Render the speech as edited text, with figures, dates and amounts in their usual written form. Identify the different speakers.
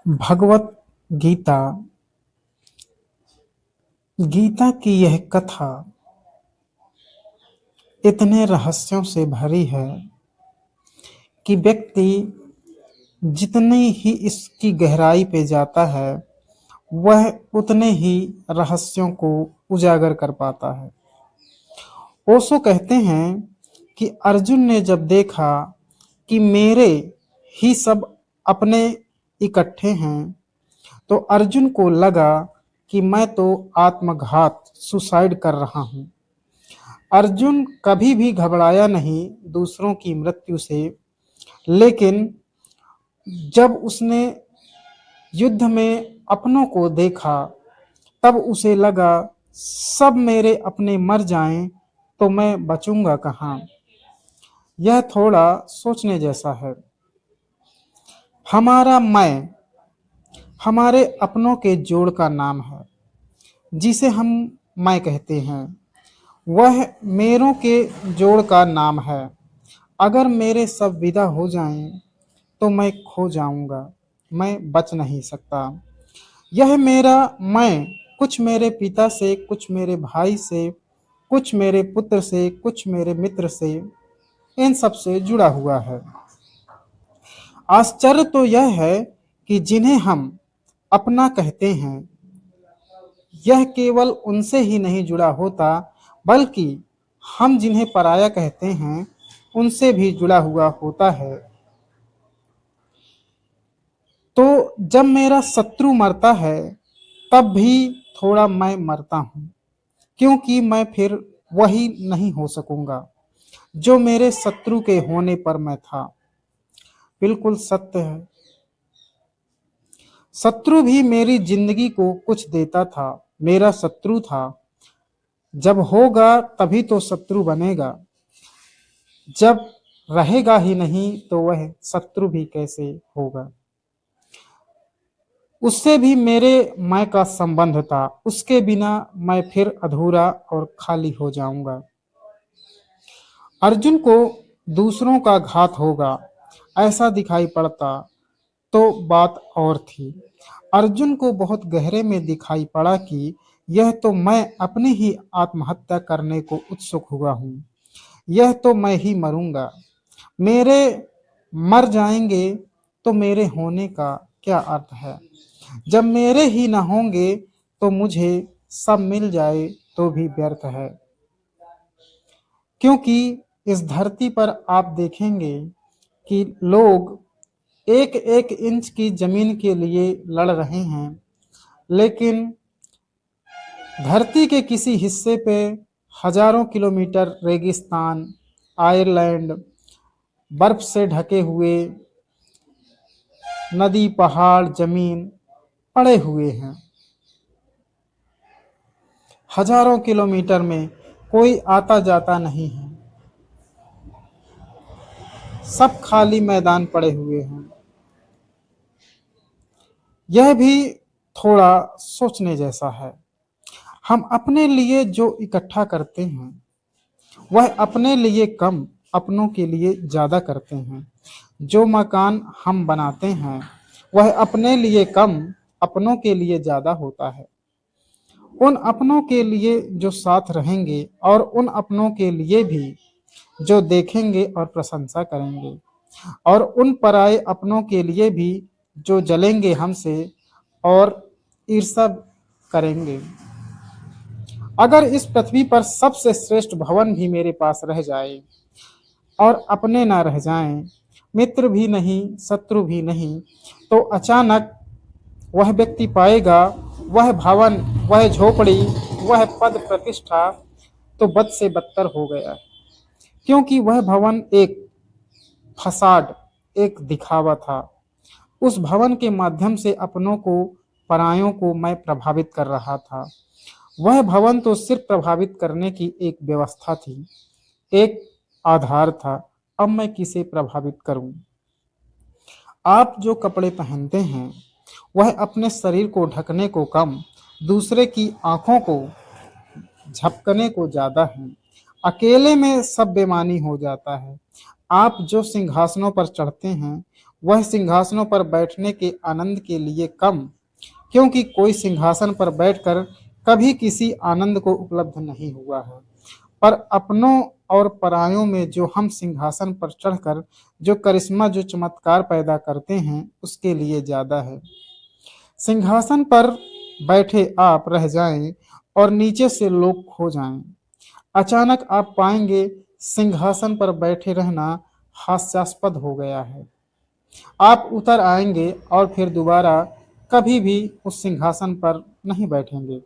Speaker 1: भगवत गीता गीता की यह कथा इतने रहस्यों से भरी है कि व्यक्ति जितनी ही इसकी गहराई पे जाता है वह उतने ही रहस्यों को उजागर कर पाता है। ओशो कहते हैं कि अर्जुन ने जब देखा कि मेरे ही सब अपने इकट्ठे हैं तो अर्जुन को लगा कि मैं तो आत्मघात सुसाइड कर रहा हूं। अर्जुन कभी भी घबराया नहीं दूसरों की मृत्यु से, लेकिन जब उसने युद्ध में अपनों को देखा तब उसे लगा सब मेरे अपने मर जाएं तो मैं बचूंगा कहाँ। यह थोड़ा सोचने जैसा है। हमारा मैं हमारे अपनों के जोड़ का नाम है जिसे हम मैं कहते हैं। वह मेरों के जोड़ का नाम है। अगर मेरे सब विदा हो जाएं तो मैं खो जाऊंगा, मैं बच नहीं सकता। यह मेरा मैं कुछ मेरे पिता से, कुछ मेरे भाई से, कुछ मेरे पुत्र से, कुछ मेरे मित्र से, इन सब से जुड़ा हुआ है। आश्चर्य तो यह है कि जिन्हें हम अपना कहते हैं यह केवल उनसे ही नहीं जुड़ा होता, बल्कि हम जिन्हें पराया कहते हैं उनसे भी जुड़ा हुआ होता है। तो जब मेरा शत्रु मरता है तब भी थोड़ा मैं मरता हूं, क्योंकि मैं फिर वही नहीं हो सकूंगा जो मेरे शत्रु के होने पर मैं था। बिल्कुल सत्य है। शत्रु भी मेरी जिंदगी को कुछ देता था, मेरा शत्रु था। जब होगा तभी तो शत्रु बनेगा, जब रहेगा ही नहीं तो वह शत्रु भी कैसे होगा। उससे भी मेरे मैं का संबंध था, उसके बिना मैं फिर अधूरा और खाली हो जाऊंगा। अर्जुन को दूसरों का घात होगा ऐसा दिखाई पड़ता तो बात और थी। अर्जुन को बहुत गहरे में दिखाई पड़ा कि यह तो मैं अपनी ही आत्महत्या करने को उत्सुक हुआ हूँ। यह तो मैं ही मरूंगा। मेरे मर जाएंगे तो मेरे होने का क्या अर्थ है। जब मेरे ही न होंगे तो मुझे सब मिल जाए तो भी व्यर्थ है। क्योंकि इस धरती पर आप देखेंगे कि लोग एक एक इंच की जमीन के लिए लड़ रहे हैं, लेकिन धरती के किसी हिस्से पे हजारों किलोमीटर रेगिस्तान, आयरलैंड, बर्फ से ढके हुए नदी, पहाड़, जमीन पड़े हुए हैं। हजारों किलोमीटर में कोई आता जाता नहीं है, सब खाली मैदान पड़े हुए हैं। यह भी थोड़ा सोचने जैसा है। हम अपने लिए जो इकट्ठा करते हैं वह अपने लिए कम, अपनों के लिए ज्यादा करते हैं। जो मकान हम बनाते हैं वह अपने लिए कम, अपनों के लिए ज्यादा होता है। उन अपनों के लिए जो साथ रहेंगे और उन अपनों के लिए भी जो देखेंगे और प्रशंसा करेंगे, और उन पराये अपनों के लिए भी जो जलेंगे हमसे और ईर्ष्या करेंगे। अगर इस पृथ्वी पर सबसे श्रेष्ठ भवन भी मेरे पास रह जाए और अपने ना रह जाएं, मित्र भी नहीं, शत्रु भी नहीं, तो अचानक वह व्यक्ति पाएगा वह भवन, वह झोपड़ी, वह पद प्रतिष्ठा तो बद से बदतर हो गया, क्योंकि वह भवन एक फसाड, एक दिखावा था। उस भवन के माध्यम से अपनों को, परायों को मैं प्रभावित कर रहा था। वह भवन तो सिर्फ प्रभावित करने की एक व्यवस्था थी, एक आधार था। अब मैं किसे प्रभावित करूं। आप जो कपड़े पहनते हैं वह अपने शरीर को ढकने को कम, दूसरे की आंखों को झपकने को ज्यादा है। अकेले में सब बेमानी हो जाता है। आप जो सिंहासनों पर चढ़ते हैं वह सिंहासनों पर बैठने के आनंद के लिए कम, क्योंकि कोई सिंहासन पर बैठकर कभी किसी आनंद को उपलब्ध नहीं हुआ है। पर अपनों और परायों में जो हम सिंहासन पर चढ़कर जो करिश्मा जो चमत्कार पैदा करते हैं उसके लिए ज्यादा है। सिंहासन पर बैठे आप रह जाएं और नीचे से लोग खो जाएं। अचानक आप पाएंगे सिंहासन पर बैठे रहना हास्यास्पद हो गया है। आप उतर आएंगे और फिर दोबारा कभी भी उस सिंहासन पर नहीं बैठेंगे।